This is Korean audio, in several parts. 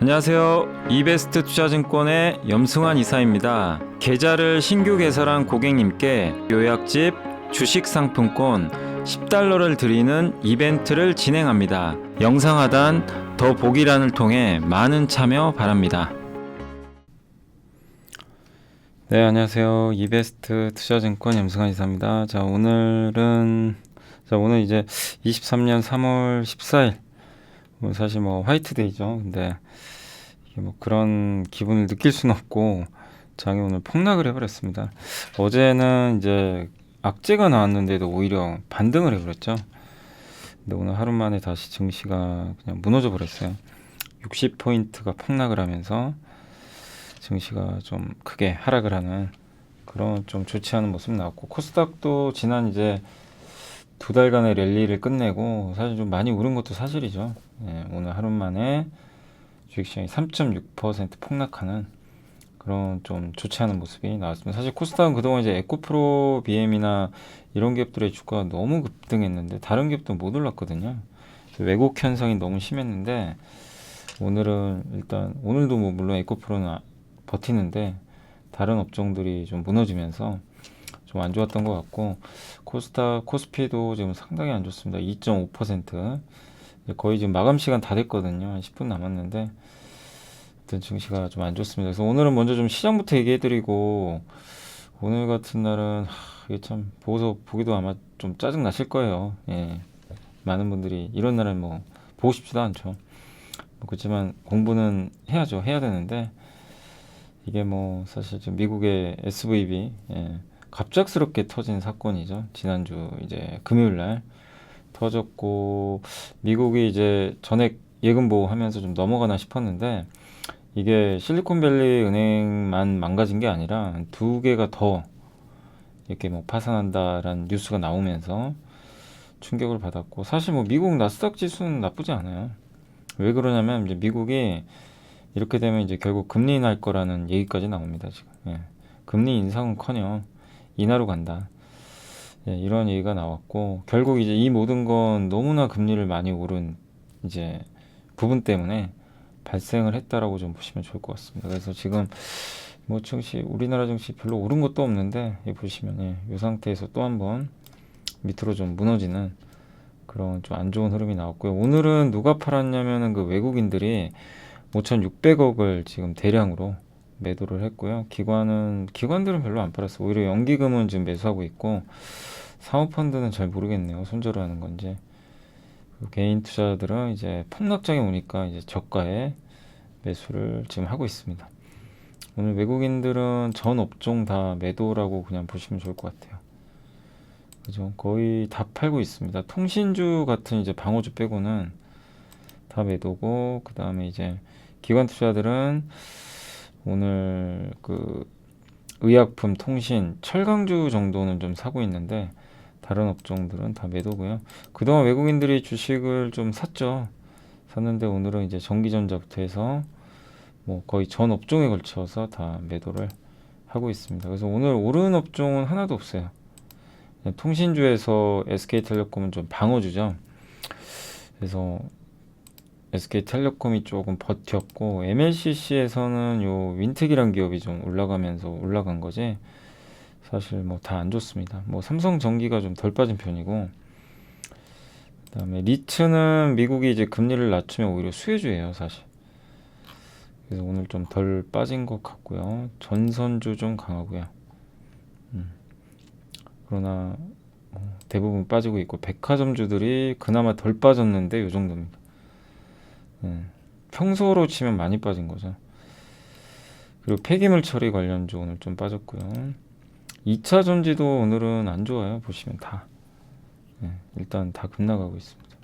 안녕하세요. 이베스트 투자증권의 염승환 이사입니다. 계좌를 신규 개설한 고객님께 요약집 주식 상품권 10달러를 드리는 이벤트를 진행합니다. 영상 하단 더 보기란을 통해 많은 참여 바랍니다. 네, 안녕하세요. 이베스트 투자증권 염승환 이사입니다. 오늘 이제 23년 3월 14일 사실 화이트데이죠. 근데 이게 그런 기분을 느낄 수는 없고 장이 오늘 폭락을 해버렸습니다. 어제는 이제 악재가 나왔는데도 오히려 반등을 해버렸죠. 근데 오늘 하루 만에 다시 증시가 그냥 무너져 버렸어요. 60포인트가 폭락을 하면서 증시가 좀 크게 하락을 하는 그런 좀 좋지 않은 모습이 나왔고, 코스닥도 지난 이제 2달간의 랠리를 끝내고 사실 좀 많이 오른 것도 사실이죠. 오늘 하루 만에 주식시장이 3.6% 폭락하는 그런 좀 좋지 않은 모습이 나왔습니다. 사실 코스닥은 그동안 이제 에코프로, BM이나 이런 기업들의 주가가 너무 급등했는데 다른 기업도 못 올랐거든요. 왜곡 현상이 너무 심했는데 오늘은 일단 오늘도 물론 에코프로는 버티는데 다른 업종들이 좀 무너지면서 좀 안 좋았던 것 같고, 코스닥, 코스피도 지금 상당히 안 좋습니다. 2.5%. 거의 지금 마감 시간 다 됐거든요. 한 10분 남았는데, 하여튼 증시가 좀 안 좋습니다. 그래서 오늘은 먼저 좀 시장부터 얘기해드리고, 오늘 같은 날은, 이게 참, 보고서 보기도 아마 좀 짜증 나실 거예요. 예. 많은 분들이 이런 날은 보고 싶지도 않죠. 그렇지만 공부는 해야죠. 해야 되는데, 이게 사실 지금 미국의 SVB, 갑작스럽게 터진 사건이죠. 지난주 이제 금요일 날 터졌고, 미국이 이제 전액 예금 보호하면서 좀 넘어가나 싶었는데, 이게 실리콘밸리 은행만 망가진 게 아니라 두 개가 더 이렇게 파산한다라는 뉴스가 나오면서 충격을 받았고, 사실 미국 나스닥 지수는 나쁘지 않아요. 왜 그러냐면 이제 미국이 이렇게 되면 이제 결국 금리 인하할 거라는 얘기까지 나옵니다. 지금 금리 인상은커녕 인하로 간다. 이런 얘기가 나왔고, 결국 이제 이 모든 건 너무나 금리를 많이 오른 이제 부분 때문에 발생을 했다라고 좀 보시면 좋을 것 같습니다. 그래서 지금 증시, 우리나라 증시 별로 오른 것도 없는데, 보시면 이 상태에서 또 한번 밑으로 좀 무너지는 그런 좀 안 좋은 흐름이 나왔고요. 오늘은 누가 팔았냐면은 그 외국인들이 5,600억을 지금 대량으로 매도를 했고요. 기관들은 별로 안 팔았어요. 오히려 연기금은 지금 매수하고 있고, 사모펀드는 잘 모르겠네요. 손절을 하는 건지. 개인 투자들은 이제 폭락장에 오니까 이제 저가에 매수를 지금 하고 있습니다. 오늘 외국인들은 전 업종 다 매도라고 그냥 보시면 좋을 것 같아요. 그죠? 거의 다 팔고 있습니다. 통신주 같은 이제 방어주 빼고는 다 매도고, 그 다음에 이제 기관 투자들은 오늘 의약품, 통신, 철강주 정도는 좀 사고 있는데 다른 업종들은 다 매도고요. 그동안 외국인들이 주식을 좀 샀는데 오늘은 이제 전기전자부터 해서 거의 전 업종에 걸쳐서 다 매도를 하고 있습니다. 그래서 오늘 오른 업종은 하나도 없어요. 통신주에서 SK텔레콤은 좀 방어주죠. 그래서 SK텔레콤이 조금 버텼고, MLCC에서는 요 윈텍이란 기업이 좀 올라가면서 올라간 거지, 사실 다 안 좋습니다. 삼성전기가 좀 덜 빠진 편이고, 그다음에 리츠는 미국이 이제 금리를 낮추면 오히려 수혜주예요, 사실. 그래서 오늘 좀 덜 빠진 것 같고요. 전선주 좀 강하고요. 그러나 대부분 빠지고 있고, 백화점주들이 그나마 덜 빠졌는데 요 정도입니다. 평소로 치면 많이 빠진 거죠. 그리고 폐기물 처리 관련주 오늘 좀 빠졌고요. 2차 전지도 오늘은 안 좋아요. 보시면 다 일단 다 급락하고 있습니다.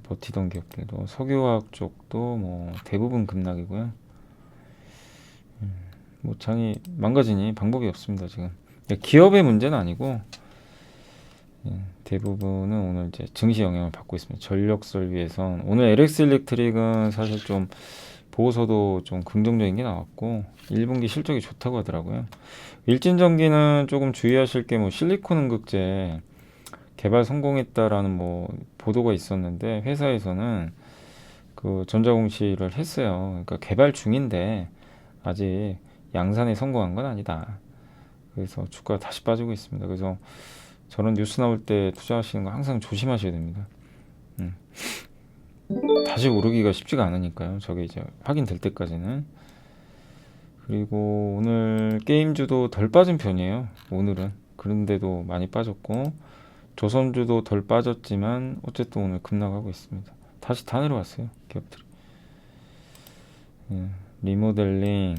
버티던 기업들도, 석유화학 쪽도 대부분 급락이고요. 장이 망가지니 방법이 없습니다. 지금 기업의 문제는 아니고 대부분은 오늘 이제 증시 영향을 받고 있습니다. 전력 설비에선 오늘 LX 일렉트릭은 사실 좀 보고서도 좀 긍정적인 게 나왔고 1분기 실적이 좋다고 하더라고요. 일진전기는 조금 주의하실 게 실리콘 음극재 개발 성공했다라는 보도가 있었는데, 회사에서는 그 전자공시를 했어요. 그러니까 개발 중인데 아직 양산에 성공한 건 아니다. 그래서 주가가 다시 빠지고 있습니다. 그래서 저런 뉴스 나올 때 투자하시는 거 항상 조심하셔야 됩니다. 음. 다시 오르기가 쉽지가 않으니까요. 저게 이제 확인될 때까지는. 그리고 오늘 게임주도 덜 빠진 편이에요. 오늘은. 그런데도 많이 빠졌고 조선주도 덜 빠졌지만 어쨌든 오늘 급락하고 있습니다. 다시 다 내려왔어요. 기업들이. 리모델링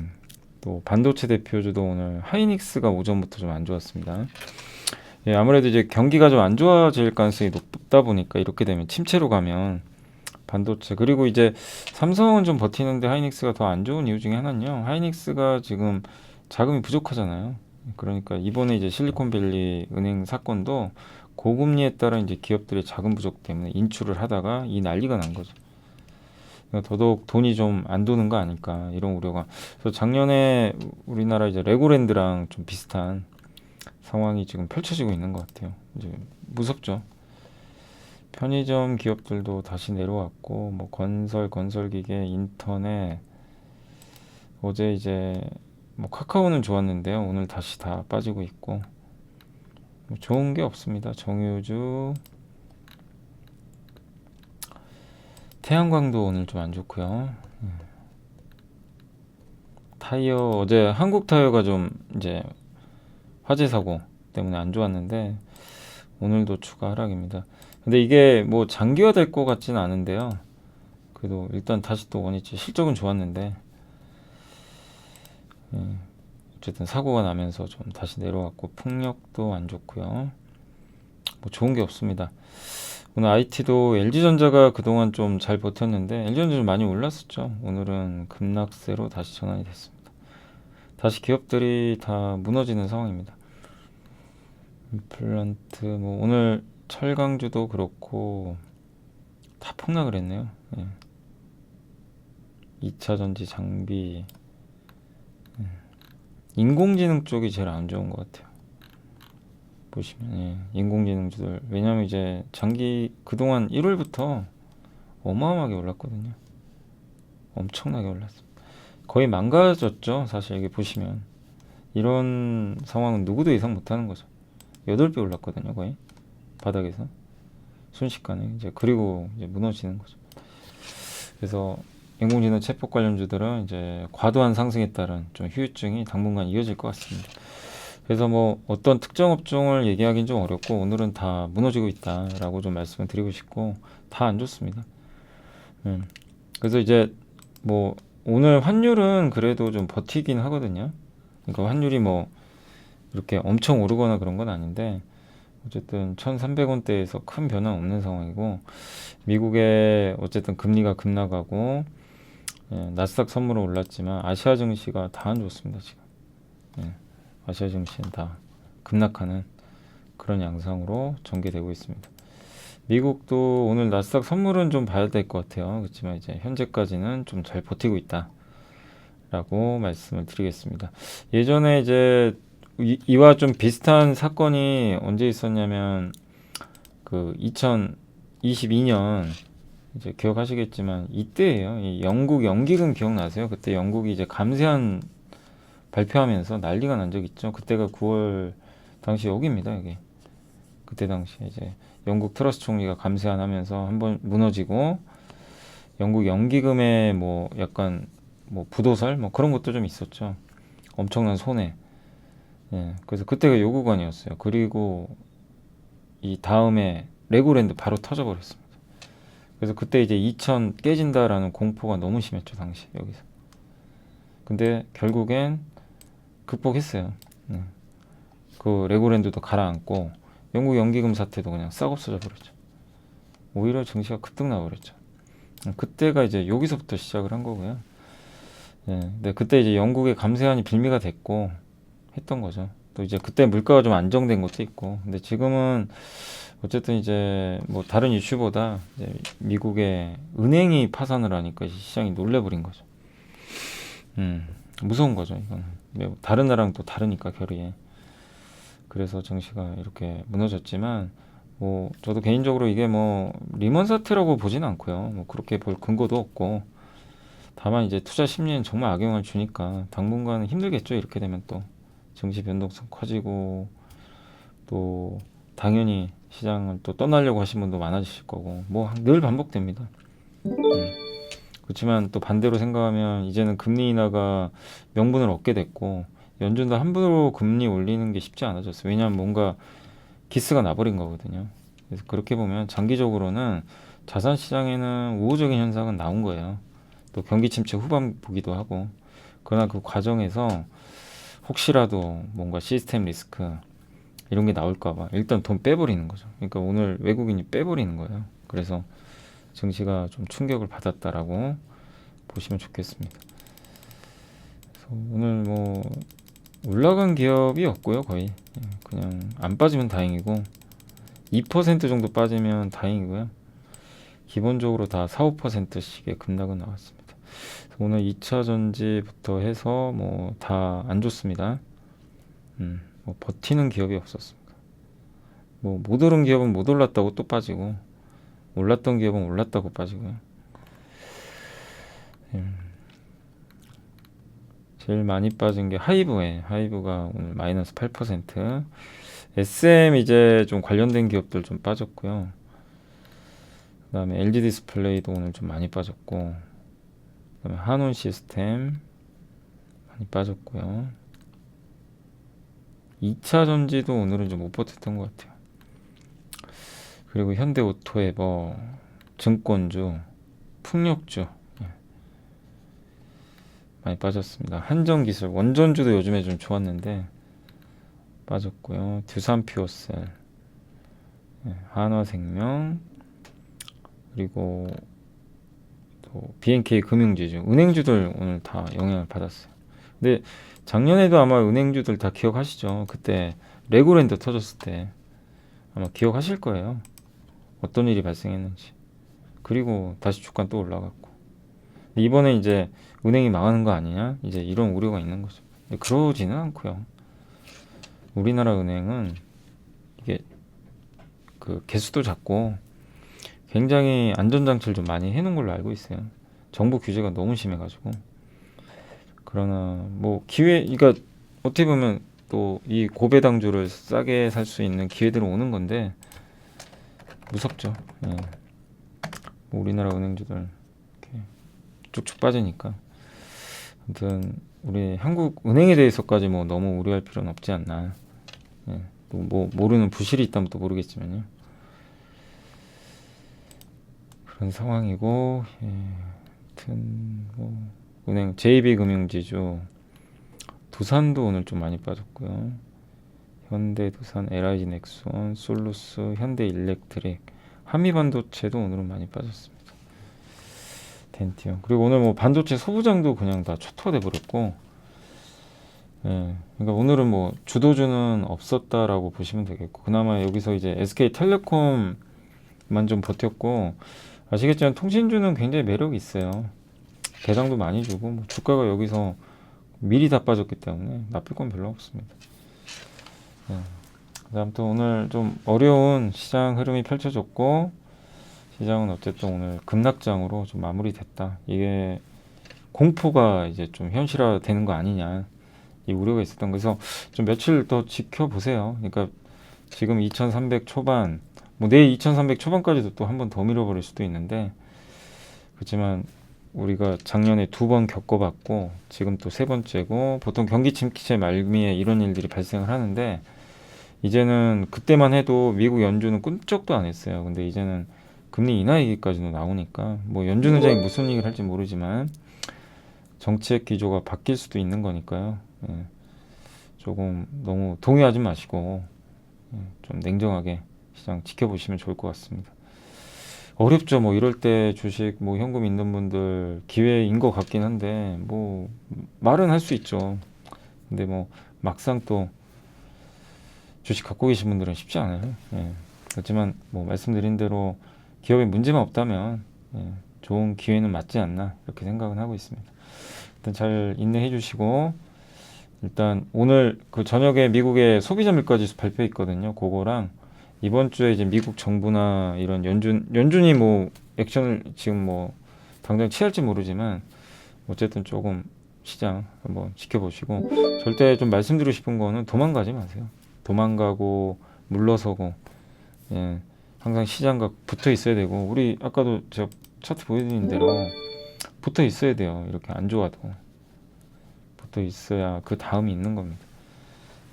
또 반도체 대표주도 오늘 하이닉스가 오전부터 좀 안 좋았습니다. 아무래도 이제 경기가 좀 안 좋아질 가능성이 높다 보니까 이렇게 되면 침체로 가면 반도체 그리고 이제 삼성은 좀 버티는데 하이닉스가 더 안 좋은 이유 중에 하나는요. 하이닉스가 지금 자금이 부족하잖아요. 그러니까 이번에 이제 실리콘밸리 은행 사건도 고금리에 따라 이제 기업들의 자금 부족 때문에 인출을 하다가 이 난리가 난 거죠. 그러니까 더더욱 돈이 좀 안 도는 거 아닐까 이런 우려가. 그래서 작년에 우리나라 이제 레고랜드랑 좀 비슷한 상황이 지금 펼쳐지고 있는 것 같아요. 이제 무섭죠. 편의점 기업들도 다시 내려왔고 뭐 건설기계, 인터넷 어제 이제 뭐 카카오는 좋았는데요. 오늘 다시 다 빠지고 있고 뭐 좋은 게 없습니다. 정유주, 태양광도 오늘 좀 안 좋고요. 타이어 어제 한국 타이어가 좀 이제 화재 사고 때문에 안 좋았는데 오늘도 추가 하락입니다. 근데 이게 뭐 장기화 될 것 같지는 않은데요. 그래도 일단 다시 또 원위치 실적은 좋았는데 어쨌든 사고가 나면서 좀 다시 내려왔고 풍력도 안 좋고요. 뭐 좋은 게 없습니다. 오늘 IT도 LG전자가 그동안 좀 잘 버텼는데 LG전자 좀 많이 올랐었죠. 오늘은 급락세로 다시 전환이 됐습니다. 다시 기업들이 다 무너지는 상황입니다. 임플란트 뭐 오늘 철강주도 그렇고 다 폭락을 했네요. 2차전지 장비 인공지능 쪽이 제일 안 좋은 것 같아요. 보시면 인공지능주들 왜냐면 이제 장기 그동안 1월부터 어마어마하게 올랐거든요. 엄청나게 올랐습니다. 거의 망가졌죠. 사실 이게 보시면 이런 상황은 누구도 예상 못하는 거죠. 8배 올랐거든요. 거의 바닥에서 순식간에 이제 그리고 이제 무너지는 거죠. 그래서 인공지능 챗봇 관련주들은 이제 과도한 상승에 따른 좀 후유증이 당분간 이어질 것 같습니다. 그래서 뭐 어떤 특정 업종을 얘기하기는 좀 어렵고 오늘은 다 무너지고 있다라고 좀 말씀을 드리고 싶고 다 안 좋습니다. 그래서 이제 뭐 오늘 환율은 그래도 좀 버티긴 하거든요. 그러니까 환율이 뭐 이렇게 엄청 오르거나 그런 건 아닌데 어쨌든 1,300원대에서 큰 변화 없는 상황이고 미국의 어쨌든 금리가 급락하고 나스닥 선물은 올랐지만 아시아 증시가 다 안 좋습니다 지금. 아시아 증시는 다 급락하는 그런 양상으로 전개되고 있습니다. 미국도 오늘 나스닥 선물은 좀 봐야 될 것 같아요. 그렇지만 이제 현재까지는 좀 잘 버티고 있다라고 말씀을 드리겠습니다. 예전에 이제 이와 좀 비슷한 사건이 언제 있었냐면 그 2022년 이제 기억하시겠지만 이때예요. 이 영국 연기금 기억나세요? 그때 영국이 이제 감세한 발표하면서 난리가 난 적 있죠. 그때가 9월 당시 여기입니다. 여기 그때 당시에 이제 영국 트러스 총리가 감세안 하면서 한번 무너지고 영국 연기금의 뭐 약간 뭐 부도설 뭐 그런 것도 좀 있었죠. 엄청난 손해. 그래서 그때가 요 구간이었어요. 그리고 이 다음에 레고랜드 바로 터져버렸습니다. 그래서 그때 이제 2000 깨진다라는 공포가 너무 심했죠 당시 여기서. 근데 결국엔 극복했어요. 그 레고랜드도 가라앉고 영국 연기금 사태도 그냥 싹 없어져 버렸죠. 오히려 증시가 급등 나버렸죠. 그때가 이제 여기서부터 시작을 한 거고요. 근데 그때 이제 영국의 감세안이 빌미가 됐고 했던 거죠. 또 이제 그때 물가가 좀 안정된 것도 있고. 근데 지금은 어쨌든 이제 뭐 다른 이슈보다 이제 미국의 은행이 파산을 하니까 시장이 놀래버린 거죠. 무서운 거죠. 이건 다른 나라랑 또 다르니까 결이. 그래서 증시가 이렇게 무너졌지만 뭐 저도 개인적으로 이게 뭐 리먼 사태라고 보진 않고요. 뭐 그렇게 볼 근거도 없고 다만 이제 투자 심리는 정말 악영향을 주니까 당분간은 힘들겠죠. 이렇게 되면 또 증시 변동성 커지고 또 당연히 시장을 또 떠나려고 하신 분도 많아지실 거고 뭐 늘 반복됩니다. 그렇지만 또 반대로 생각하면 이제는 금리 인하가 명분을 얻게 됐고 연준도 함부로 금리 올리는 게 쉽지 않아졌어요. 왜냐하면 뭔가 기스가 나버린 거거든요. 그래서 그렇게 보면 장기적으로는 자산 시장에는 우호적인 현상은 나온 거예요. 또 경기 침체 후반부기도 하고 그러나 그 과정에서 혹시라도 뭔가 시스템 리스크 이런 게 나올까 봐 일단 돈 빼버리는 거죠. 그러니까 오늘 외국인이 빼버리는 거예요. 그래서 증시가 좀 충격을 받았다라고 보시면 좋겠습니다. 그래서 오늘 뭐 올라간 기업이 없고요. 거의 그냥 안 빠지면 다행이고 2% 정도 빠지면 다행이고요. 기본적으로 다 4, 5%씩의 급락은 나왔습니다. 오늘 2차 전지부터 해서 뭐 다 안 좋습니다. 뭐 버티는 기업이 없었습니다. 뭐 못 오른 기업은 못 올랐다고 또 빠지고 올랐던 기업은 올랐다고 빠지고요. 제일 많이 빠진 게 하이브가 오늘 마이너스 8%. SM 이제 좀 관련된 기업들 좀 빠졌고요. 그다음에 LG 디스플레이도 오늘 좀 많이 빠졌고, 그다음에 한온 시스템 많이 빠졌고요. 2차 전지도 오늘은 좀 못 버텼던 것 같아요. 그리고 현대오토에버, 증권주, 풍력주 많이 빠졌습니다. 한정기술, 원전주도 요즘에 좀 좋았는데 빠졌고요. 두산퓨어셀, 한화생명, 그리고 또 BNK 금융지주, 은행주들 오늘 다 영향을 받았어요. 근데 작년에도 아마 은행주들 다 기억하시죠? 그때 레고랜드 터졌을 때 아마 기억하실 거예요. 어떤 일이 발생했는지. 그리고 다시 주가 또 올라갔고. 이번에 이제 은행이 망하는 거 아니냐? 이제 이런 우려가 있는 거죠. 근데 그러지는 않고요. 우리나라 은행은 이게 그 개수도 작고 굉장히 안전장치를 좀 많이 해놓은 걸로 알고 있어요. 정부 규제가 너무 심해가지고. 그러나 뭐 기회, 그러니까 어떻게 보면 또 이 고배당주를 싸게 살 수 있는 기회들은 오는 건데 무섭죠. 예. 뭐 우리나라 은행주들 이렇게 쭉쭉 빠지니까. 아무튼 우리 한국 은행에 대해서까지 뭐 너무 우려할 필요는 없지 않나. 예. 또 뭐 모르는 부실이 있다면 또 모르겠지만요. 그런 상황이고, 예. 아무튼 뭐 은행 JB금융지주 두산도 오늘 좀 많이 빠졌고요. 현대두산, LIG넥스원, 솔루스, 현대일렉트릭, 한미반도체도 오늘은 많이 빠졌습니다. 덴티온. 그리고 오늘 뭐 반도체 소부장도 그냥 다 초토화돼 버렸고, 예, 그러니까 오늘은 뭐 주도주는 없었다라고 보시면 되겠고, 그나마 여기서 이제 SK텔레콤만 좀 버텼고, 아시겠지만 통신주는 굉장히 매력이 있어요. 배당도 많이 주고, 뭐 주가가 여기서 미리 다 빠졌기 때문에 나쁠 건 별로 없습니다. 네. 아무튼 오늘 좀 어려운 시장 흐름이 펼쳐졌고 시장은 어쨌든 오늘 급락장으로 좀 마무리됐다. 이게 공포가 이제 좀 현실화되는 거 아니냐 이 우려가 있었던 거에서 좀 며칠 더 지켜보세요. 그러니까 지금 2300 초반 뭐 내일 2300 초반까지도 또 한 번 더 밀어버릴 수도 있는데 그렇지만 우리가 작년에 2번 겪어봤고 지금 또 3번째고 보통 경기 침체 말미에 이런 일들이 발생을 하는데 이제는 그때만 해도 미국 연준은 꿈쩍도 안 했어요. 근데 이제는 금리 인하 얘기까지도 나오니까 뭐 연준 의장이 무슨 얘기를 할지 모르지만 정책 기조가 바뀔 수도 있는 거니까요. 예, 조금 너무 동요하지 마시고 좀 냉정하게 시장 지켜보시면 좋을 것 같습니다. 어렵죠. 뭐 이럴 때 주식 뭐 현금 있는 분들 기회인 것 같긴 한데 뭐 말은 할 수 있죠. 근데 뭐 막상 또 주식 갖고 계신 분들은 쉽지 않아요. 예. 그렇지만 뭐 말씀드린 대로 기업에 문제만 없다면 좋은 기회는 맞지 않나 이렇게 생각은 하고 있습니다. 일단 잘 인내해 주시고 일단 오늘 그 저녁에 미국의 소비자 물가지수 발표 있거든요. 그거랑 이번 주에 이제 미국 정부나 이런 연준이 뭐 액션을 지금 뭐 당장 취할지 모르지만 어쨌든 조금 시장 한번 지켜보시고, 절대 좀 말씀드리고 싶은 거는 도망가지 마세요. 도망가고 물러서고, 예, 항상 시장과 붙어 있어야 되고, 우리 아까도 제가 차트 보여드린 대로 붙어 있어야 돼요. 이렇게 안 좋아도 붙어 있어야 그 다음이 있는 겁니다.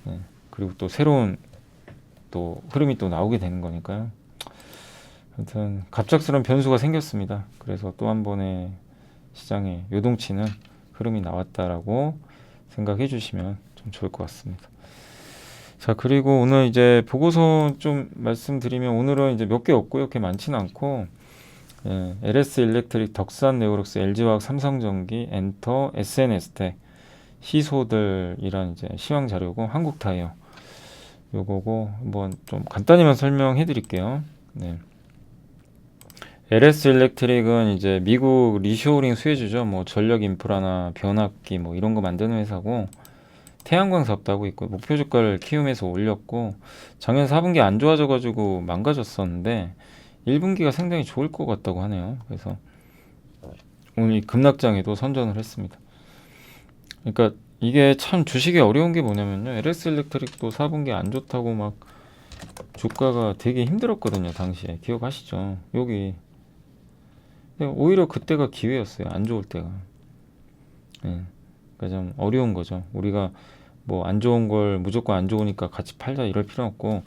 예, 그리고 또 새로운 또 흐름이 또 나오게 되는 거니까요. 아무튼 갑작스러운 변수가 생겼습니다. 그래서 또 한 번의 시장에 요동치는 흐름이 나왔다라고 생각해 주시면 좀 좋을 것 같습니다. 자, 그리고 오늘 이제 보고서 좀 말씀드리면, 오늘은 이제 몇 개 없고요. 그렇게 많지는 않고, 예, LS 일렉트릭, 덕산 네오록스, LG화학, 삼성전기, 엔터, SNS텍, 희소들이란 이제 시황 자료고, 한국타이어 요거고, 한번 좀 간단히만 설명해 드릴게요. 네. LS 일렉트릭은 이제 미국 리쇼어링 수혜주죠. 뭐 전력 인프라나 변압기 뭐 이런 거 만드는 회사고, 태양광 사업도 하고 있고, 목표 주가를 키움에서 올렸고, 작년 4분기 안 좋아져가지고 망가졌었는데 1분기가 상당히 좋을 것 같다고 하네요. 그래서 오늘 이 급락장에도 선전을 했습니다. 그러니까 이게 참 주식이 어려운 게 뭐냐면요, LS 일렉트릭도 4분기 안 좋다고 막 주가가 되게 힘들었거든요. 당시에 기억하시죠? 여기 오히려 그때가 기회였어요. 안 좋을 때가. 예. 그러니까 좀 어려운 거죠. 우리가 뭐 안 좋은 걸 무조건 안 좋으니까 같이 팔자 이럴 필요 없고,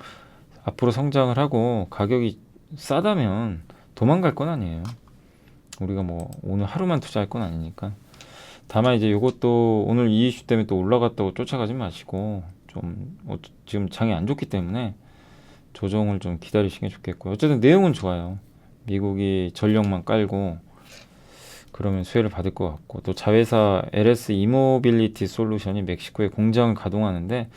앞으로 성장을 하고 가격이 싸다면 도망갈 건 아니에요. 우리가 뭐 오늘 하루만 투자할 건 아니니까. 다만 이제 이것도 오늘 이 이슈 때문에 또 올라갔다고 쫓아가지 마시고, 좀 지금 장이 안 좋기 때문에 조정을 좀 기다리시는 게 좋겠고요. 어쨌든 내용은 좋아요. 미국이 전력만 깔고 그러면 수혜를 받을 것 같고, 또 자회사 LS 이모빌리티 솔루션이 멕시코에 공장을 가동하는데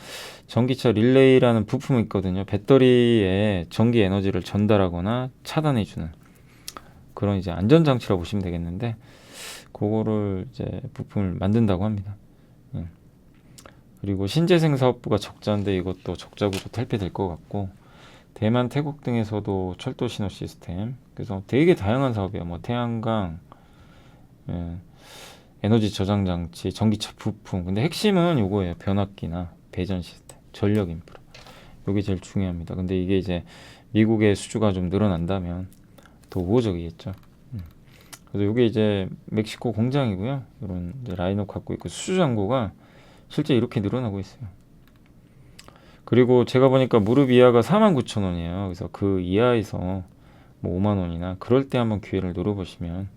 전기차 릴레이라는 부품이 있거든요. 배터리에 전기 에너지를 전달하거나 차단해주는 그런 이제 안전장치라고 보시면 되겠는데, 그거를 이제 부품을 만든다고 합니다. 예. 그리고 신재생 사업부가 적자인데 이것도 적자 구조 탈피될 것 같고, 대만, 태국 등에서도 철도 신호 시스템, 그래서 되게 다양한 사업이에요. 뭐 태양광, 예, 에너지 저장 장치, 전기차 부품. 근데 핵심은 요거예요. 변압기나 배전 시스템, 전력 인프라. 요게 제일 중요합니다. 근데 이게 이제 미국의 수주가 좀 늘어난다면 더 우호적이겠죠. 그래서 요게 이제 멕시코 공장이고요. 이런 이제 라인업 갖고 있고, 수주 잔고가 실제 이렇게 늘어나고 있어요. 그리고 제가 보니까 무릎 이하가 49,000원이에요. 그래서 그 이하에서 뭐 5만 원이나 그럴 때 한번 기회를 노려보시면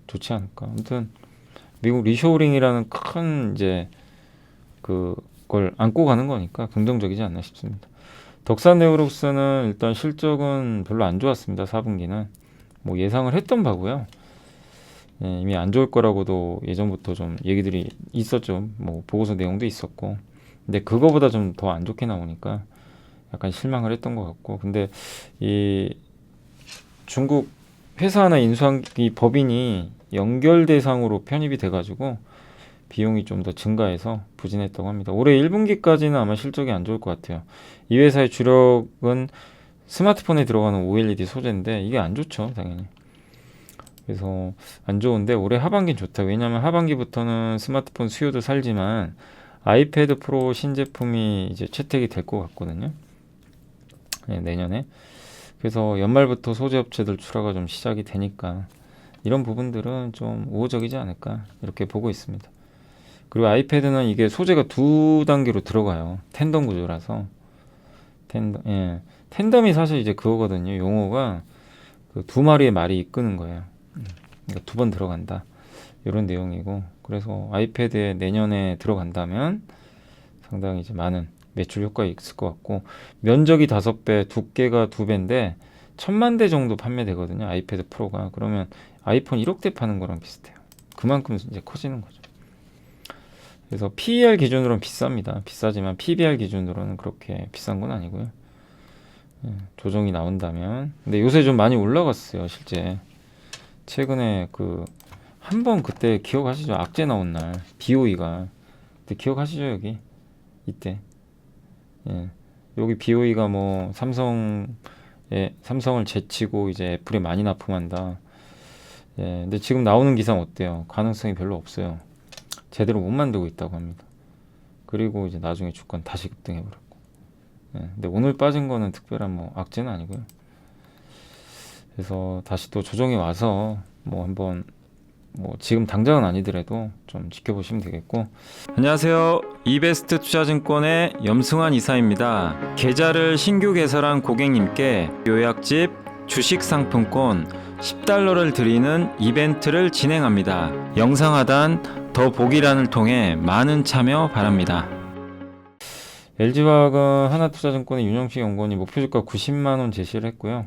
좋지 않을까. 아무튼 미국 리쇼어링이라는 큰 이제 그걸 안고 가는 거니까 긍정적이지 않나 싶습니다. 덕산 네오록스는 일단 실적은 별로 안 좋았습니다. 4분기는 뭐 예상을 했던 바고요. 예, 이미 안 좋을 거라고도 예전부터 좀 얘기들이 있었죠. 뭐 보고서 내용도 있었고, 근데 그거보다 좀 더 안 좋게 나오니까 약간 실망을 했던 것 같고, 근데 이 중국 회사 하나 인수한 이 법인이 연결 대상으로 편입이 돼가지고 비용이 좀 더 증가해서 부진했다고 합니다. 올해 1분기까지는 아마 실적이 안 좋을 것 같아요. 이 회사의 주력은 스마트폰에 들어가는 OLED 소재인데 이게 안 좋죠, 당연히. 그래서 안 좋은데 올해 하반기는 좋다. 왜냐하면 하반기부터는 스마트폰 수요도 살지만 아이패드 프로 신제품이 이제 채택이 될 것 같거든요. 네, 내년에. 그래서 연말부터 소재 업체들 출하가 좀 시작이 되니까 이런 부분들은 좀 우호적이지 않을까 이렇게 보고 있습니다. 그리고 아이패드는 이게 소재가 두 단계로 들어가요. 텐덤 구조라서. 텐덤, 예. 텐덤이 사실 이제 그거거든요. 용어가 그 두 마리의 말이 이끄는 거예요. 그러니까 두 번 들어간다. 이런 내용이고, 그래서 아이패드에 내년에 들어간다면 상당히 이제 많은 매출 효과가 있을 것 같고, 면적이 5배, 두께가 2배인데 1000만 대 정도 판매되거든요. 아이패드 프로가. 그러면 아이폰 1억 대 파는 거랑 비슷해요. 그만큼 이제 커지는 거죠. 그래서 PER 기준으로는 비쌉니다. 비싸지만 PBR 기준으로는 그렇게 비싼 건 아니고요. 예, 조정이 나온다면. 근데 요새 좀 많이 올라갔어요, 실제. 최근에 그 한 번 그때 기억하시죠? 악재 나온 날 BOE가 그때 기억하시죠? 여기 이때. 예. 여기 BOE가 뭐 삼성을 제치고 이제 애플에 많이 납품한다. 예, 근데 지금 나오는 기사는 어때요? 가능성이 별로 없어요. 제대로 못 만들고 있다고 합니다. 그리고 이제 나중에 주가는 다시 급등해버렸고. 예, 근데 오늘 빠진 거는 특별한 뭐 악재는 아니고요. 그래서 다시 또 조정이 와서 뭐 한번 뭐 지금 당장은 아니더라도 좀 지켜보시면 되겠고. 안녕하세요. 이베스트 투자증권의 염승환 이사입니다. 계좌를 신규 개설한 고객님께 요약집 주식 상품권 10달러를 드리는 이벤트를 진행합니다. 영상 하단 더 보기란을 통해 많은 참여 바랍니다. LG화학은 하나투자증권의 윤영식 연구원이 목표주가 90만원 제시를 했고요.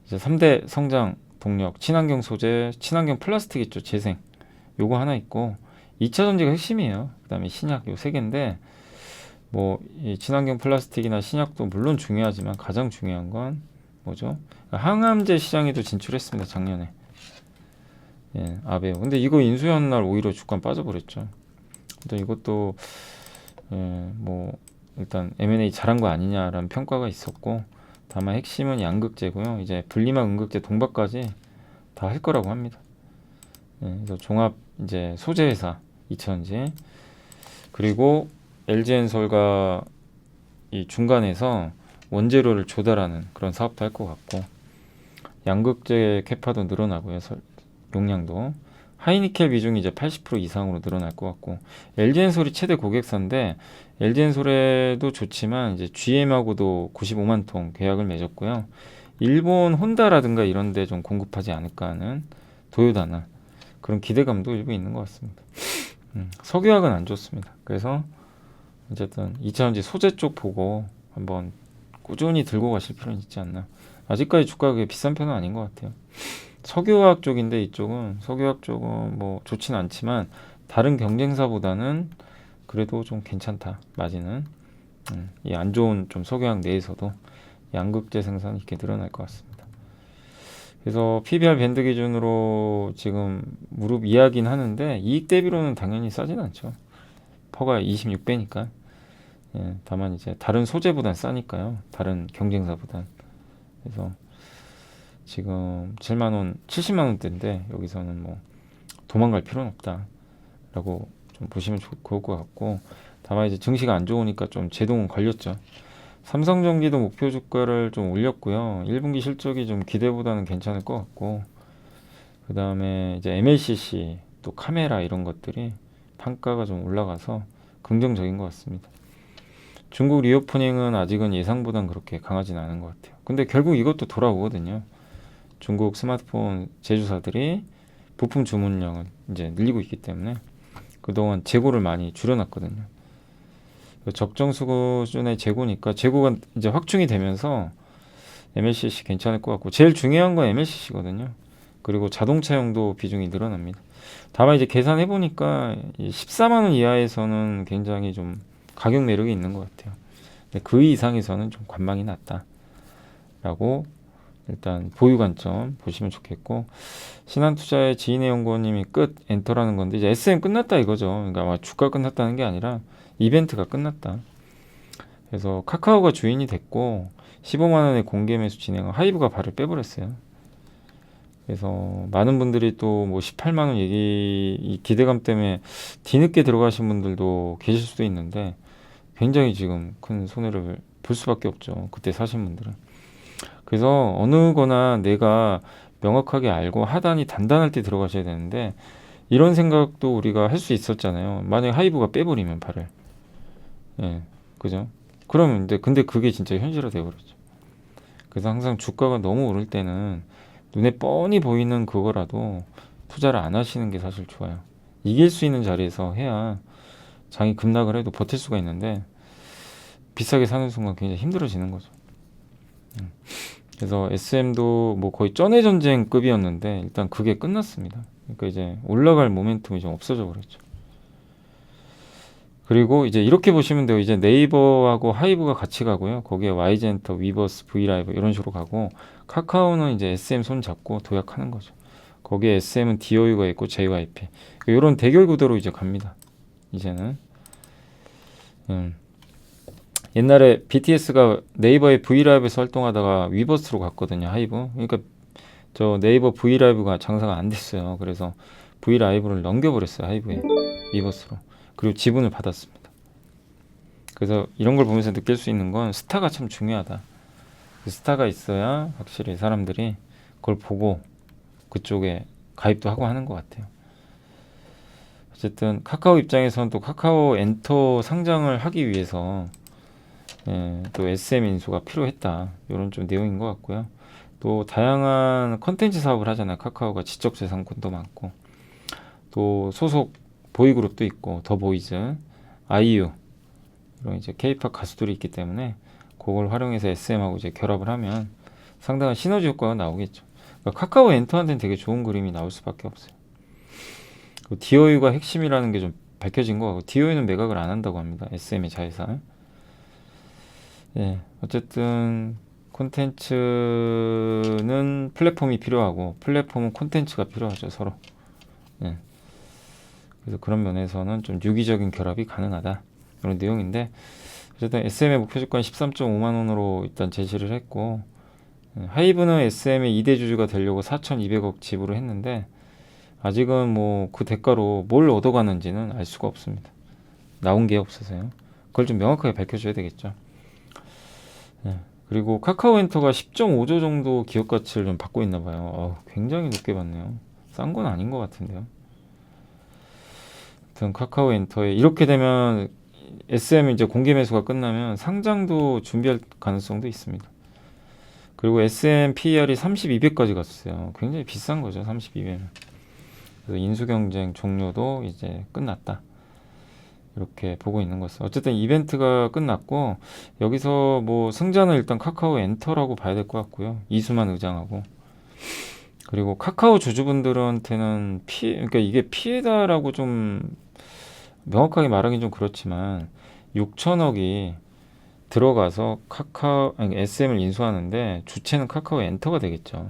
이제 3대 성장 동력, 친환경 소재, 친환경 플라스틱 있죠, 재생. 요거 하나 있고 2차 전지가 핵심이에요. 그 다음에 신약 요 세 개인데 뭐 이 친환경 플라스틱이나 신약도 물론 중요하지만 가장 중요한 건 뭐죠? 항암제 시장에도 진출했습니다, 작년에. 예, 아베오. 근데 이거 인수한 날 오히려 주가 빠져버렸죠. 근데 이것도 예, 뭐 일단 M&A 잘한 거 아니냐라는 평가가 있었고, 다만 핵심은 양극재고요. 이제 분리막 음극재 동박까지 다 할 거라고 합니다. 예, 그래서 종합 이제 소재 회사 이천지, 그리고 LG엔솔과 이 중간에서 원재료를 조달하는 그런 사업도 할 것 같고, 양극재 캐파도 늘어나고요. 용량도 하이니켈 비중이 이제 80% 이상으로 늘어날 것 같고, LG엔솔이 최대 고객사인데 LG엔솔에도 좋지만 이제 GM하고도 95만 톤 계약을 맺었고요. 일본 혼다라든가 이런 데 좀 공급하지 않을까 하는, 도요다나 그런 기대감도 일부 있는 것 같습니다. 석유화학은 안 좋습니다. 그래서 어쨌든 2차전지 소재 쪽 보고 한번 꾸준히 들고 가실 필요는 있지 않나. 아직까지 주가가 비싼 편은 아닌 것 같아요. 석유화학 쪽인데 이쪽은 석유화학 쪽은 뭐 좋진 않지만 다른 경쟁사보다는 그래도 좀 괜찮다. 마진은 이 안 좋은 좀 석유화학 내에서도 양극재 생산이 이렇게 늘어날 것 같습니다. 그래서 PBR 밴드 기준으로 지금 무릎 이하긴 하는데 이익 대비로는 당연히 싸진 않죠. 퍼가 26배니까. 예, 다만 이제 다른 소재보단 싸니까요. 다른 경쟁사보단. 그래서 지금 7만원, 70만원대인데 여기서는 뭐 도망갈 필요는 없다라고 좀 보시면 좋을 것 같고, 다만 이제 증시가 안 좋으니까 좀 제동은 걸렸죠. 삼성전기도 목표 주가를 좀 올렸고요. 1분기 실적이 좀 기대보다는 괜찮을 것 같고, 그 다음에 이제 MLCC 또 카메라 이런 것들이 판가가 좀 올라가서 긍정적인 것 같습니다. 중국 리오프닝은 아직은 예상보단 그렇게 강하진 않은 것 같아요. 근데 결국 이것도 돌아오거든요. 중국 스마트폰 제조사들이 부품 주문량을 이제 늘리고 있기 때문에 그동안 재고를 많이 줄여놨거든요. 적정 수준의 재고니까 재고가 이제 확충이 되면서 MLCC 괜찮을 것 같고, 제일 중요한 건 MLCC거든요. 그리고 자동차용도 비중이 늘어납니다. 다만 이제 계산해 보니까 14만 원 이하에서는 굉장히 좀 가격 매력이 있는 것 같아요. 근데 그 이상에서는 좀 관망이 낮다라고 일단 보유 관점 보시면 좋겠고, 신한투자의 지인의 연구원님이 끝 엔터라는 건데 이제 SM 끝났다 이거죠. 그러니까 주가 끝났다는 게 아니라 이벤트가 끝났다. 그래서 카카오가 주인이 됐고 15만 원의 공개 매수 진행한 하이브가 발을 빼버렸어요. 그래서 많은 분들이 또 뭐 18만 원 얘기, 이 기대감 때문에 뒤늦게 들어가신 분들도 계실 수도 있는데 굉장히 지금 큰 손해를 볼 수밖에 없죠. 그때 사신 분들은. 그래서 어느 거나 내가 명확하게 알고 하단이 단단할 때 들어가셔야 되는데, 이런 생각도 우리가 할 수 있었잖아요. 만약에 하이브가 빼버리면 발을. 예, 그죠? 그러면 근데 그게 진짜 현실화 돼버렸죠. 그래서 항상 주가가 너무 오를 때는 눈에 뻔히 보이는 그거라도 투자를 안 하시는 게 사실 좋아요. 이길 수 있는 자리에서 해야 장이 급락을 해도 버틸 수가 있는데, 비싸게 사는 순간 굉장히 힘들어지는 거죠. 그래서 SM도 뭐 거의 쩐의 전쟁급이었는데 일단 그게 끝났습니다. 그러니까 이제 올라갈 모멘텀이 좀 없어져 버렸죠. 그리고 이제 이렇게 보시면 돼요. 이제 네이버하고 하이브가 같이 가고요. 거기에 YG엔터, 위버스, 브이라이브 이런 식으로 가고, 카카오는 이제 SM 손 잡고 도약하는 거죠. 거기에 SM은 DOU가 있고 JYP. 이런 대결 구도로 이제 갑니다. 이제는 옛날에 BTS가 네이버의 브이라이브에서 활동하다가 위버스로 갔거든요. 하이브. 그러니까 저 네이버 브이라이브가 장사가 안 됐어요. 그래서 브이라이브를 넘겨버렸어요. 하이브에. 위버스로. 그리고 지분을 받았습니다. 그래서 이런 걸 보면서 느낄 수 있는 건 스타가 참 중요하다. 그 스타가 있어야 확실히 사람들이 그걸 보고 그쪽에 가입도 하고 하는 것 같아요. 어쨌든 카카오 입장에서는 또 카카오 엔터 상장을 하기 위해서 또 SM 인수가 필요했다. 이런 좀 내용인 것 같고요. 또 다양한 컨텐츠 사업을 하잖아요. 카카오가 지적재산권도 많고 또 소속 보이그룹도 있고 더보이즈, 아이유 이런 이제 K-팝 가수들이 있기 때문에 그걸 활용해서 SM하고 이제 결합을 하면 상당한 시너지 효과가 나오겠죠. 그러니까 카카오 엔터한테는 되게 좋은 그림이 나올 수밖에 없어요. DOU가 핵심이라는 게 좀 밝혀진 거 같고 DOU는 매각을 안 한다고 합니다. SM의 자회사. 예, 어쨌든 콘텐츠는 플랫폼이 필요하고 플랫폼은 콘텐츠가 필요하죠 서로. 예, 그래서 그런 면에서는 좀 유기적인 결합이 가능하다 이런 내용인데 어쨌든 SM의 목표 주가 13.5만 원으로 일단 제시를 했고 하이브는 SM의 2대 주주가 되려고 4,200억 지불을 했는데 아직은 뭐 그 대가로 뭘 얻어가는지는 알 수가 없습니다. 나온 게 없어서요. 그걸 좀 명확하게 밝혀줘야 되겠죠. 네. 그리고 카카오엔터가 10.5조 정도 기업 가치를 좀 받고 있나 봐요. 굉장히 높게 받네요. 싼 건 아닌 것 같은데요. 아무튼 카카오엔터에 이렇게 되면 SM 이제 공개 매수가 끝나면 상장도 준비할 가능성도 있습니다. 그리고 SM PER이 32배까지 갔어요. 굉장히 비싼 거죠. 32배는. 그래서 인수 경쟁 종료도 이제 끝났다. 이렇게 보고 있는 것은 어쨌든 이벤트가 끝났고 여기서 뭐 승자는 일단 카카오 엔터라고 봐야 될 것 같고요. 이수만 의장하고 그리고 카카오 주주분들한테는 그러니까 이게 피해다라고 좀 명확하게 말하긴 좀 그렇지만 6천억이 들어가서 SM을 인수하는데 주체는 카카오 엔터가 되겠죠.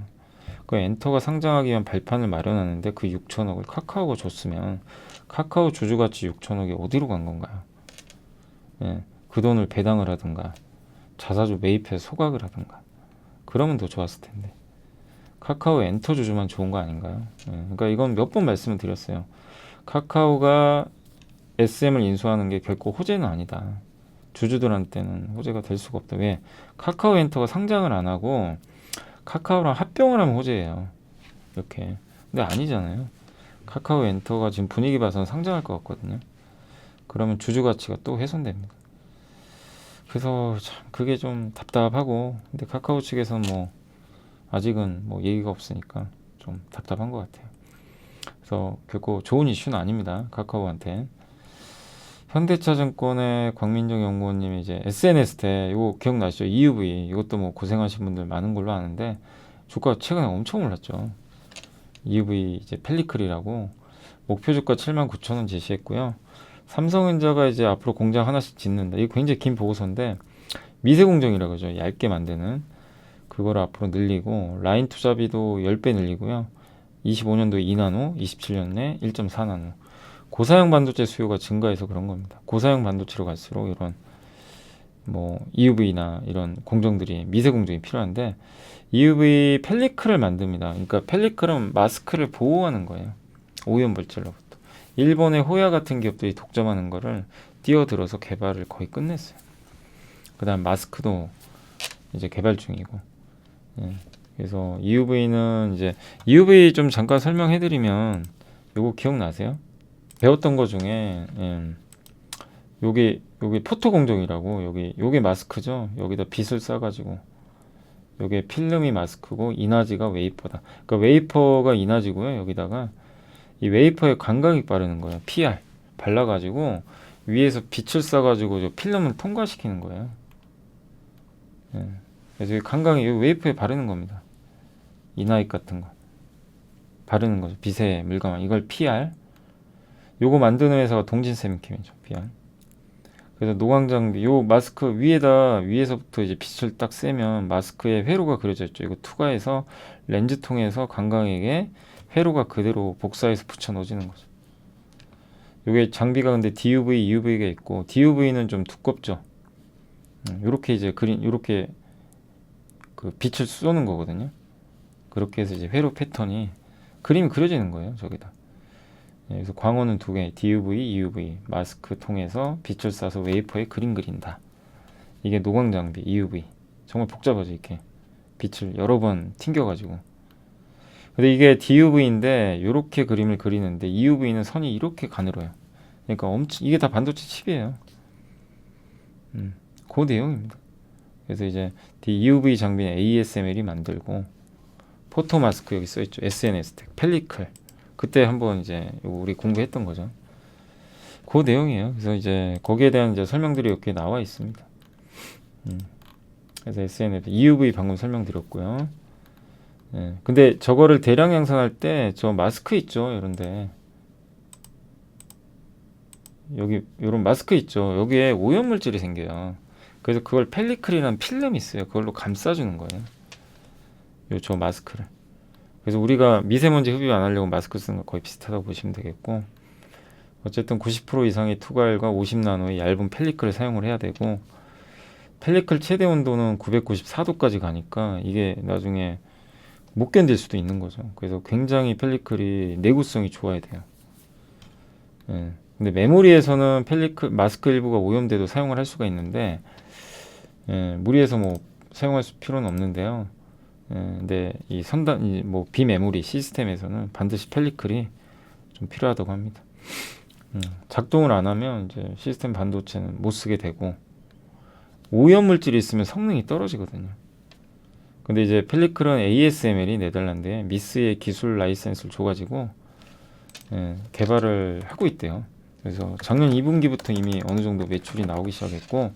그 엔터가 상장하기 위한 발판을 마련하는데 그 6천억을 카카오가 줬으면 카카오 주주가치 6천억이 어디로 간 건가요? 예, 그 돈을 배당을 하든가 자사주 매입해서 소각을 하든가 그러면 더 좋았을 텐데 카카오 엔터 주주만 좋은 거 아닌가요? 예, 그러니까 이건 몇 번 말씀을 드렸어요. 카카오가 SM을 인수하는 게 결코 호재는 아니다. 주주들한테는 호재가 될 수가 없다. 왜? 카카오 엔터가 상장을 안 하고 카카오랑 합병을 하면 호재예요. 이렇게. 근데 아니잖아요. 카카오 엔터가 지금 분위기 봐서는 상장할 것 같거든요. 그러면 주주 가치가 또 훼손됩니다. 그래서 참 그게 좀 답답하고 근데 카카오 측에서는 뭐 아직은 뭐 얘기가 없으니까 좀 답답한 것 같아요. 그래서 결코 좋은 이슈는 아닙니다. 카카오한테. 현대차증권의 광민정 연구원님이 이제 SNS 때 이거 기억나시죠? EUV 이것도 뭐 고생하신 분들 많은 걸로 아는데 주가 최근에 엄청 올랐죠. EUV 이제 펠리클이라고 목표 주가 79,000원 제시했고요. 삼성전자가 이제 앞으로 공장 하나씩 짓는다. 이거 굉장히 긴 보고서인데 미세 공정이라고 하죠. 얇게 만드는 그걸 앞으로 늘리고 라인 투자비도 10배 늘리고요. 25년도에 2나노, 27년에 1.4나노. 고사양 반도체 수요가 증가해서 그런 겁니다. 고사양 반도체로 갈수록 이런 뭐 EUV나 이런 공정들이 미세 공정이 필요한데 EUV 펠리클을 만듭니다. 그러니까 펠리클은 마스크를 보호하는 거예요. 오염 물질로부터. 일본의 호야 같은 기업들이 독점하는 거를 뛰어들어서 개발을 거의 끝냈어요. 그다음 마스크도 이제 개발 중이고. 예. 그래서 EUV는 이제 EUV 좀 잠깐 설명해드리면 요거 기억나세요? 배웠던 거 중에 요게 포토 공정이라고 요게 마스크죠. 여기다 빗을 싸가지고 요게 필름이 마스크고 이나지가 웨이퍼다. 그러니까 웨이퍼가 이나지고요. 여기다가 이 웨이퍼에 광각이 바르는 거예요. PR 발라가지고 위에서 빛을 쏴가지고 저 필름을 통과시키는 거예요. 예. 그래서 이 광각이 이 웨이퍼에 바르는 겁니다. 이나잇 같은 거 바르는 거죠. 빛에 물감한 이걸 PR. 요거 만드는 회사가 동진세미캠이죠. PR. 그래서 노광장비 요 마스크 위에서부터 이제 빛을 딱 쐬면 마스크에 회로가 그려져 있죠. 이거 투과해서 렌즈 통해서 관광에게 회로가 그대로 복사해서 붙여 넣어지는 거죠. 요게 장비가 근데 DUV, UV가 있고 DUV는 좀 두껍죠. 요렇게 이제 요렇게 그 빛을 쏘는 거거든요. 그렇게 해서 이제 회로 패턴이 그림이 그려지는 거예요. 저기다. 그래서 광원은 두 개, DUV, EUV 마스크 통해서 빛을 쏴서 웨이퍼에 그림 그린다. 이게 노광 장비 EUV. 정말 복잡하죠. 이렇게 빛을 여러 번 튕겨가지고. 근데 이게 DUV인데 이렇게 그림을 그리는데 EUV는 선이 이렇게 가늘어요. 그러니까 이게 다 반도체 칩이에요. 그 내용입니다. 그래서 이제 EUV 장비는 ASML이 만들고 포토 마스크 여기 써있죠. SNS텍, 펠리클. 그때 한번 이제 우리 공부했던 거죠. 그 내용이에요. 그래서 이제 거기에 대한 이제 설명들이 이렇게 나와 있습니다. 그래서 SNS, EUV 방금 설명드렸고요. 근데 저거를 대량 양산할 때 저 마스크 있죠. 이런데 여기 요런 마스크 있죠. 여기에 오염물질이 생겨요. 그래서 그걸 펠리클이라는 필름이 있어요. 그걸로 감싸주는 거예요. 저 마스크를. 그래서 우리가 미세먼지 흡입 안 하려고 마스크 쓰는 거 거의 비슷하다고 보시면 되겠고, 어쨌든 90% 이상의 투과율과 50나노의 얇은 펠리클을 사용을 해야 되고, 펠리클 최대 온도는 994도까지 가니까 이게 나중에 못 견딜 수도 있는 거죠. 그래서 굉장히 펠리클이 내구성이 좋아야 돼요. 근데 메모리에서는 펠리클 마스크 일부가 오염돼도 사용을 할 수가 있는데, 무리해서 뭐 사용할 필요는 없는데요. 근데 이 비메모리 시스템에서는 반드시 펠리클이 좀 필요하다고 합니다. 작동을 안 하면 이제 시스템 반도체는 못 쓰게 되고, 오염 물질이 있으면 성능이 떨어지거든요. 근데 이제 펠리클은 ASML이 네덜란드에 미스의 기술 라이센스를 줘가지고 개발을 하고 있대요. 그래서 작년 2분기부터 이미 어느 정도 매출이 나오기 시작했고,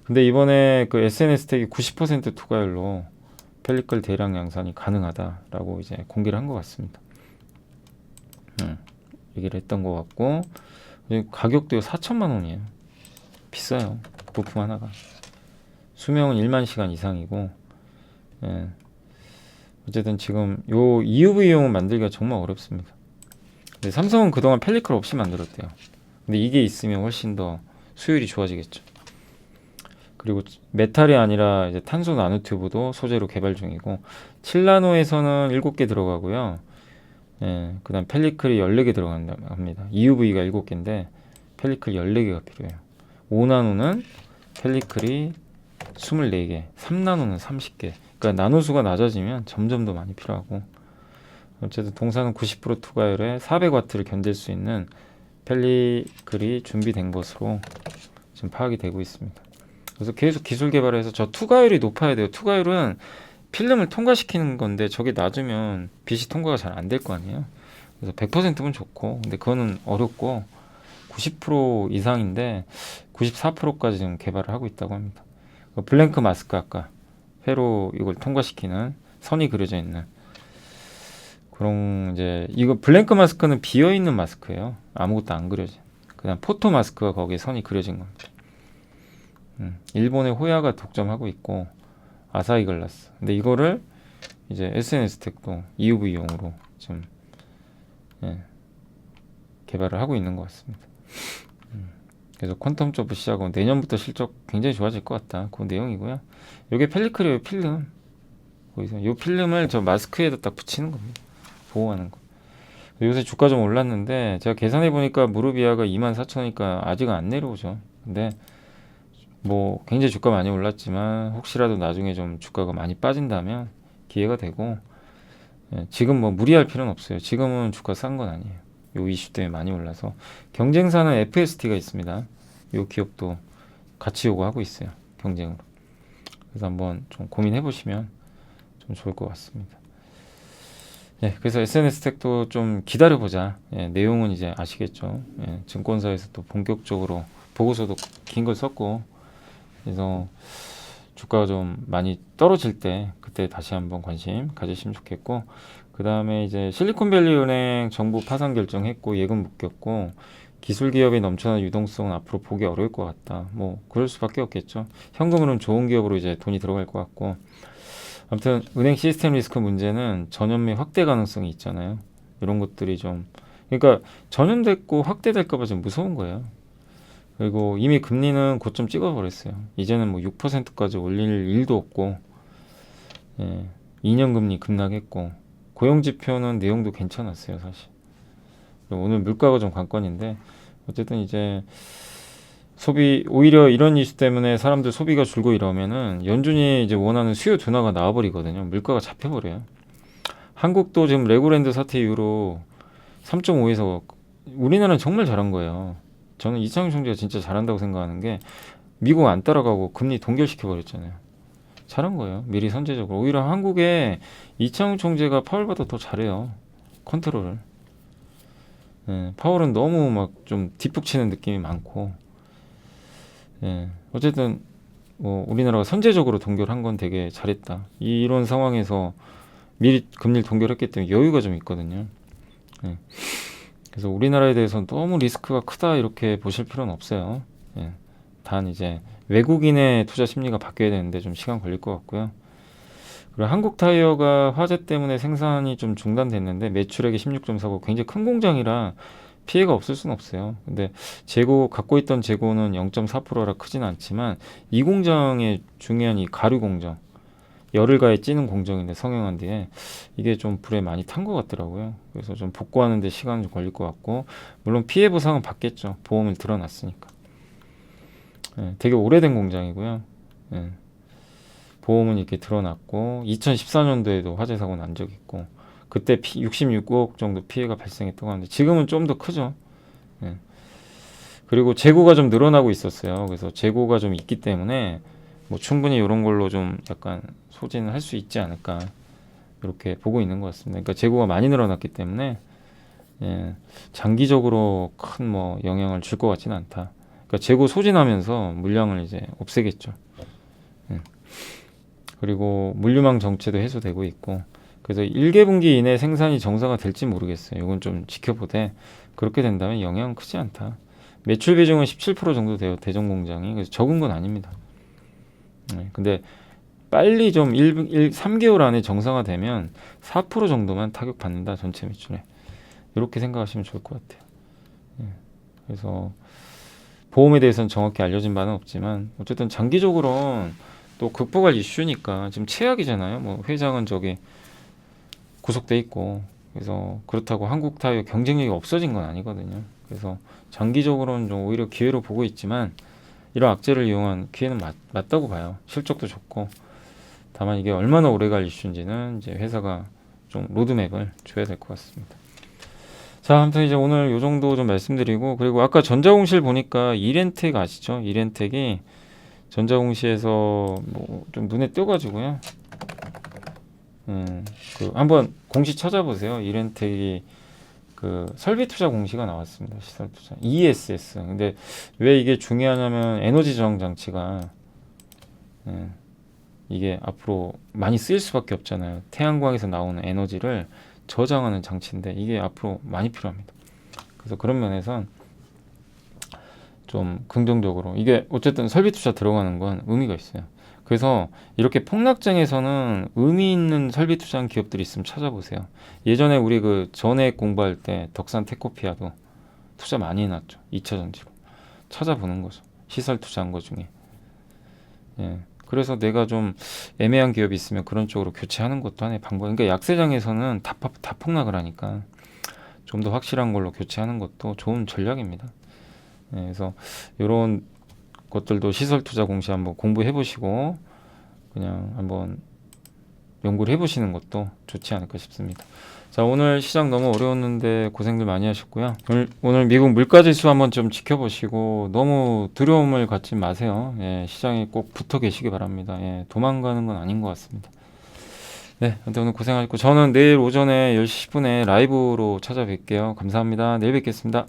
근데 이번에 그 SNS텍이 90% 투과율로 펠리클 대량 양산이 가능하다라고 이제 공개를 한 것 같습니다. 얘기를 했던 것 같고, 가격도 4천만 원이에요. 비싸요. 부품 하나가. 수명은 1만 시간 이상이고, 어쨌든 지금 요 EUV용은 만들기가 정말 어렵습니다. 근데 삼성은 그동안 펠리클 없이 만들었대요. 근데 이게 있으면 훨씬 더 수율이 좋아지겠죠. 그리고 메탈이 아니라 이제 탄소 나노튜브도 소재로 개발 중이고, 7나노에서는 7개 들어가고요. 그 다음 펠리클이 14개 들어간다 합니다. EUV가 7개인데 펠리클 14개가 필요해요. 5나노는 펠리클이 24개, 3나노는 30개. 그러니까 나노수가 낮아지면 점점 더 많이 필요하고, 어쨌든 동사는 90% 투과율에 400W를 견딜 수 있는 펠리클이 준비된 것으로 지금 파악이 되고 있습니다. 그래서 계속 기술 개발해서 저 투과율이 높아야 돼요. 투과율은 필름을 통과시키는 건데 저게 낮으면 빛이 통과가 잘 안 될 거 아니에요. 그래서 100%면 좋고, 근데 그거는 어렵고 90% 이상인데 94%까지 지금 개발을 하고 있다고 합니다. 블랭크 마스크, 아까 회로 이걸 통과시키는 선이 그려져 있는 그런, 이제 이거 블랭크 마스크는 비어 있는 마스크예요. 아무것도 안 그려져. 그다음 포토 마스크가 거기에 선이 그려진 겁니다. 일본의 호야가 독점하고 있고 아사히 글라스. 근데 이거를 이제 SNS텍도 EUV용으로 지금 개발을 하고 있는 것 같습니다. 그래서 퀀텀 점프 시작하고 내년부터 실적 굉장히 좋아질 것 같다. 그 내용이고요. 이게 펠리클이에요. 필름. 보이세요? 이 필름을 저 마스크에다 딱 붙이는 겁니다. 보호하는 거. 요새 주가 좀 올랐는데 제가 계산해 보니까 무르비아가 24,000원이니까 아직은 안 내려오죠. 근데 뭐 굉장히 주가 많이 올랐지만 혹시라도 나중에 좀 주가가 많이 빠진다면 기회가 되고, 지금 뭐 무리할 필요는 없어요. 지금은 주가 싼 건 아니에요. 요 이슈 때문에 많이 올라서. 경쟁사는 FST가 있습니다. 요 기업도 같이 요구하고 있어요. 경쟁으로. 그래서 한번 좀 고민해 보시면 좀 좋을 것 같습니다. 그래서 SNS텍도 좀 기다려보자. 내용은 이제 아시겠죠. 증권사에서 또 본격적으로 보고서도 긴 걸 썼고, 그래서 주가가 좀 많이 떨어질 때 그때 다시 한번 관심 가지시면 좋겠고, 그 다음에 이제 실리콘밸리 은행 정부 파산 결정했고 예금 묶였고, 기술 기업의 넘쳐나는 유동성은 앞으로 보기 어려울 것 같다. 뭐 그럴 수밖에 없겠죠. 현금으로는 좋은 기업으로 이제 돈이 들어갈 것 같고, 아무튼 은행 시스템 리스크 문제는 전염 및 확대 가능성이 있잖아요. 이런 것들이 좀, 그러니까 전염됐고 확대될까 봐 좀 무서운 거예요. 그리고 이미 금리는 고점 찍어버렸어요. 이제는 뭐 6%까지 올릴 일도 없고, 예, 2년 금리 급락했고, 고용지표는 내용도 괜찮았어요, 사실. 오늘 물가가 좀 관건인데, 어쨌든 이제 소비, 오히려 이런 이슈 때문에 사람들 소비가 줄고 이러면은 연준이 이제 원하는 수요 둔화가 나와버리거든요. 물가가 잡혀버려요. 한국도 지금 레고랜드 사태 이후로 3.5에서 우리나라는 정말 잘한 거예요. 저는 이창용 총재가 진짜 잘한다고 생각하는 게 미국 안 따라가고 금리 동결시켜 버렸잖아요. 잘한 거예요. 미리 선제적으로. 오히려 한국에 이창용 총재가 파월보다 더 잘해요. 컨트롤을. 예, 파월은 너무 막 좀 뒷북 치는 느낌이 많고. 예, 어쨌든 뭐 우리나라가 선제적으로 동결한 건 되게 잘했다. 이런 상황에서 미리 금리를 동결했기 때문에 여유가 좀 있거든요. 예. 그래서 우리나라에 대해서는 너무 리스크가 크다 이렇게 보실 필요는 없어요. 예. 단 이제 외국인의 투자 심리가 바뀌어야 되는데 좀 시간 걸릴 것 같고요. 그리고 한국타이어가 화재 때문에 생산이 좀 중단됐는데 매출액이 16.4고 굉장히 큰 공장이라 피해가 없을 수는 없어요. 근데 재고 갖고 있던 재고는 0.4%라 크진 않지만 이 공장의 중요한 이 가류 공정 열을 가해 찌는 공정인데 성형한 뒤에 이게 좀 불에 많이 탄 것 같더라고요. 그래서 좀 복구하는 데 시간이 좀 걸릴 것 같고 물론 피해 보상은 받겠죠. 보험을 들어놨으니까. 예, 되게 오래된 공장이고요. 예, 보험은 이렇게 들어놨고 2014년도에도 화재 사고 난 적 있고 그때 66억 정도 피해가 발생했다고 하는데 지금은 좀 더 크죠. 예. 그리고 재고가 좀 늘어나고 있었어요. 그래서 재고가 좀 있기 때문에 뭐 충분히 이런 걸로 좀 약간 소진을 할 수 있지 않을까 이렇게 보고 있는 것 같습니다. 그러니까 재고가 많이 늘어났기 때문에 예, 장기적으로 큰 뭐 영향을 줄 것 같지는 않다. 그러니까 재고 소진하면서 물량을 이제 없애겠죠. 예. 그리고 물류망 정체도 해소되고 있고 그래서 1개분기 이내 생산이 정상화 될지 모르겠어요. 이건 좀 지켜보되 그렇게 된다면 영향은 크지 않다. 매출 비중은 17% 정도 돼요. 대전 공장이. 그래서 적은 건 아닙니다. 네, 근데 빨리 좀 3개월 안에 정상화되면 4% 정도만 타격받는다. 전체 매출에. 이렇게 생각하시면 좋을 것 같아요. 네, 그래서 보험에 대해서는 정확히 알려진 바는 없지만 어쨌든 장기적으로는 또 극복할 이슈니까 지금 최악이잖아요. 뭐 회장은 저기 구속돼 있고 그래서 그렇다고 한국 타이어 경쟁력이 없어진 건 아니거든요. 그래서 장기적으로는 좀 오히려 기회로 보고 있지만 이런 악재를 이용한 기회는 맞다고 봐요. 실적도 좋고 다만 이게 얼마나 오래 갈 이슈인지는 이제 회사가 좀 로드맵을 줘야 될 것 같습니다. 자, 아무튼 이제 오늘 요 정도 좀 말씀드리고 그리고 아까 전자공실 보니까 이렌텍 아시죠? 이렌텍이 전자공시에서 뭐 좀 눈에 띄어가지고요. 그 한번 공시 찾아보세요. 이렌텍이 그 설비 투자 공시가 나왔습니다. 시설 투자 ESS. 근데 왜 이게 중요하냐면 에너지 저장 장치가 이게 앞으로 많이 쓰일 수밖에 없잖아요. 태양광에서 나오는 에너지를 저장하는 장치인데 이게 앞으로 많이 필요합니다. 그래서 그런 면에선 좀 긍정적으로 이게 어쨌든 설비 투자 들어가는 건 의미가 있어요. 그래서 이렇게 폭락장에서는 의미 있는 설비 투자한 기업들이 있으면 찾아보세요. 예전에 우리 그 전액 공부할 때 덕산 테코피아도 투자 많이 해놨죠. 2차 전지로. 찾아보는 거죠. 시설 투자한 거 중에. 예. 그래서 내가 좀 애매한 기업이 있으면 그런 쪽으로 교체하는 것도 하나의 방법. 그러니까 약세장에서는 다 폭락을 하니까 좀 더 확실한 걸로 교체하는 것도 좋은 전략입니다. 예. 그래서 이런 것들도 시설 투자 공시 한번 공부해 보시고 그냥 한번 연구를 해 보시는 것도 좋지 않을까 싶습니다. 자, 오늘 시장 너무 어려웠는데 고생들 많이 하셨고요. 오늘 미국 물가 지수 한번 좀 지켜보시고 너무 두려움을 갖지 마세요. 예, 시장에 꼭 붙어 계시기 바랍니다. 예, 도망가는 건 아닌 것 같습니다. 네, 오늘 고생하셨고 저는 내일 오전에 10시 10분에 라이브로 찾아뵐게요. 감사합니다. 내일 뵙겠습니다.